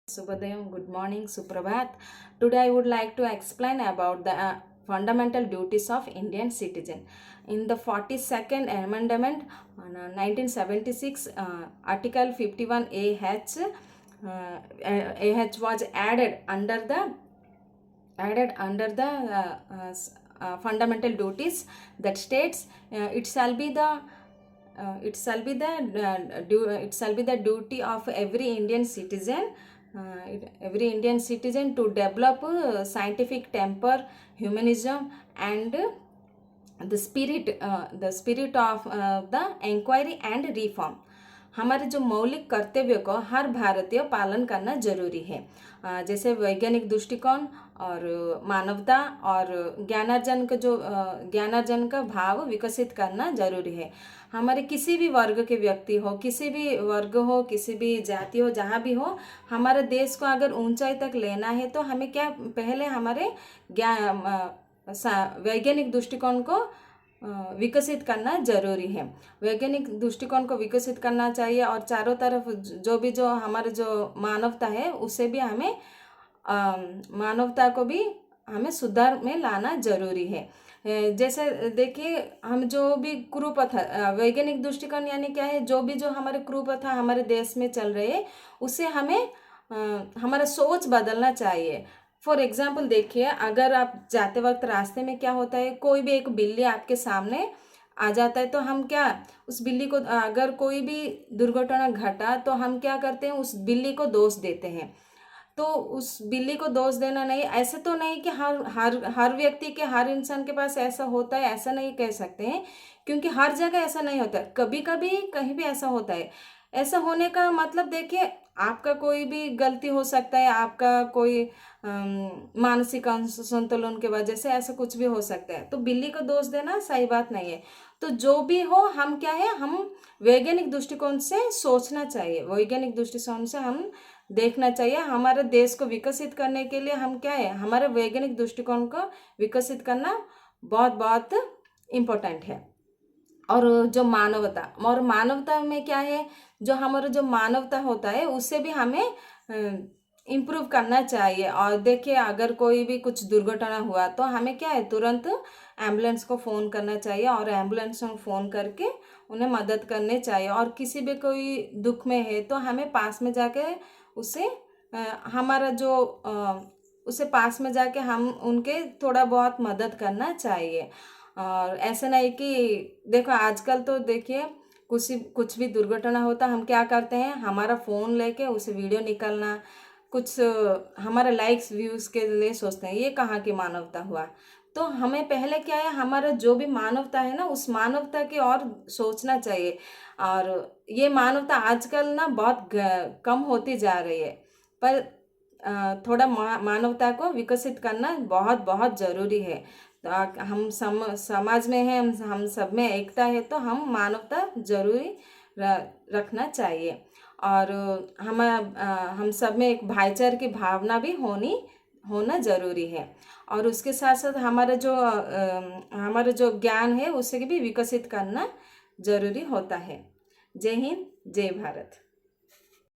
Subhadayam, good morning, Suprabhat. Today I would like to explain about the fundamental duties of Indian citizen. In the 42nd Amendment, 1976, Article 51 AH was added under the fundamental duties that states it shall be the duty of every Indian citizen to develop scientific temper, humanism, and the spirit of the inquiry and reform. हमारे जो मौलिक कर्तव्य को हर भारतीय पालन करना जरूरी है, जैसे वैज्ञानिक दृष्टिकोण और मानवता और ज्ञानार्जन का भाव विकसित करना जरूरी है. हमारे किसी भी वर्ग के व्यक्ति हो, किसी भी वर्ग हो, किसी भी जाति हो, जहाँ भी हो, हमारे देश को अगर ऊंचाई तक लेना है तो हमें क्या पहले हमारे वैज्ञानिक दृष्टिकोण को विकसित करना जरूरी है. वैज्ञानिक दृष्टिकोण को विकसित करना चाहिए और चारों तरफ जो हमारे जो मानवता है उसे भी हमें मानवता को भी हमें सुधार में लाना जरूरी है. जैसे देखिए, हम जो भी कुप्रथा, वैज्ञानिक दृष्टिकोण यानी क्या है, जो हमारे कुप्रथा हमारे देश में चल रहे हैं उससे हमें हमारा सोच बदलना चाहिए. फॉर एग्जाम्पल देखिए, अगर आप जाते वक्त रास्ते में क्या होता है, कोई भी एक बिल्ली आपके सामने आ जाता है तो हम क्या उस बिल्ली को, अगर कोई भी दुर्घटना घटा तो हम क्या करते हैं, उस बिल्ली को दोष देते हैं. तो उस बिल्ली को दोष देना नहीं, ऐसे तो नहीं कि हर व्यक्ति के, हर इंसान के पास ऐसा होता है, ऐसा नहीं कह सकते हैं, क्योंकि हर जगह ऐसा नहीं होता है. कभी कभी कहीं भी ऐसा होता है. ऐसा होने का मतलब देखिए, आपका कोई भी गलती हो सकता है, आपका कोई मानसिक असंतुलन की वजह से ऐसा कुछ भी हो सकता है. तो बिल्ली को दोष देना सही बात नहीं है. तो जो भी हो, हम क्या है, हम वैज्ञानिक दृष्टिकोण से सोचना चाहिए, वैज्ञानिक दृष्टिकोण से हम देखना चाहिए. हमारे देश को विकसित करने के लिए हम क्या है, हमारे वैज्ञानिक दृष्टिकोण को विकसित करना बहुत बहुत इम्पोर्टेंट है. और जो मानवता में क्या है, जो हमारा जो मानवता होता है उससे भी हमें इम्प्रूव करना चाहिए. और देखिए, अगर कोई भी कुछ दुर्घटना हुआ तो हमें क्या है, तुरंत एम्बुलेंस को फ़ोन करना चाहिए और एम्बुलेंस को फ़ोन करके उन्हें मदद करनी चाहिए. और किसी भी कोई दुख में है तो हमें पास में जाके उसे हमारा जो उसे पास में जाके हम उनके थोड़ा बहुत मदद करना चाहिए. और ऐसा नहीं कि देखो, आजकल तो देखिए कुछ भी दुर्घटना होता, हम क्या करते हैं, हमारा फ़ोन लेके उसे वीडियो निकालना, कुछ हमारे लाइक्स व्यूज़ के लिए सोचते हैं. ये कहाँ की मानवता हुआ. तो हमें पहले क्या है, हमारा जो भी मानवता है ना, उस मानवता की ओर सोचना चाहिए. और ये मानवता आजकल ना बहुत कम होती जा रही है, पर थोड़ा मानवता को विकसित करना बहुत बहुत ज़रूरी है. तो हम समाज में हैं, हम सब में एकता है, तो हम मानवता जरूरी रखना चाहिए. और हम सब में एक भाईचारे की भावना भी होना जरूरी है. और उसके साथ साथ हमारा जो ज्ञान है उसे भी विकसित करना जरूरी होता है. जय हिंद, जय भारत.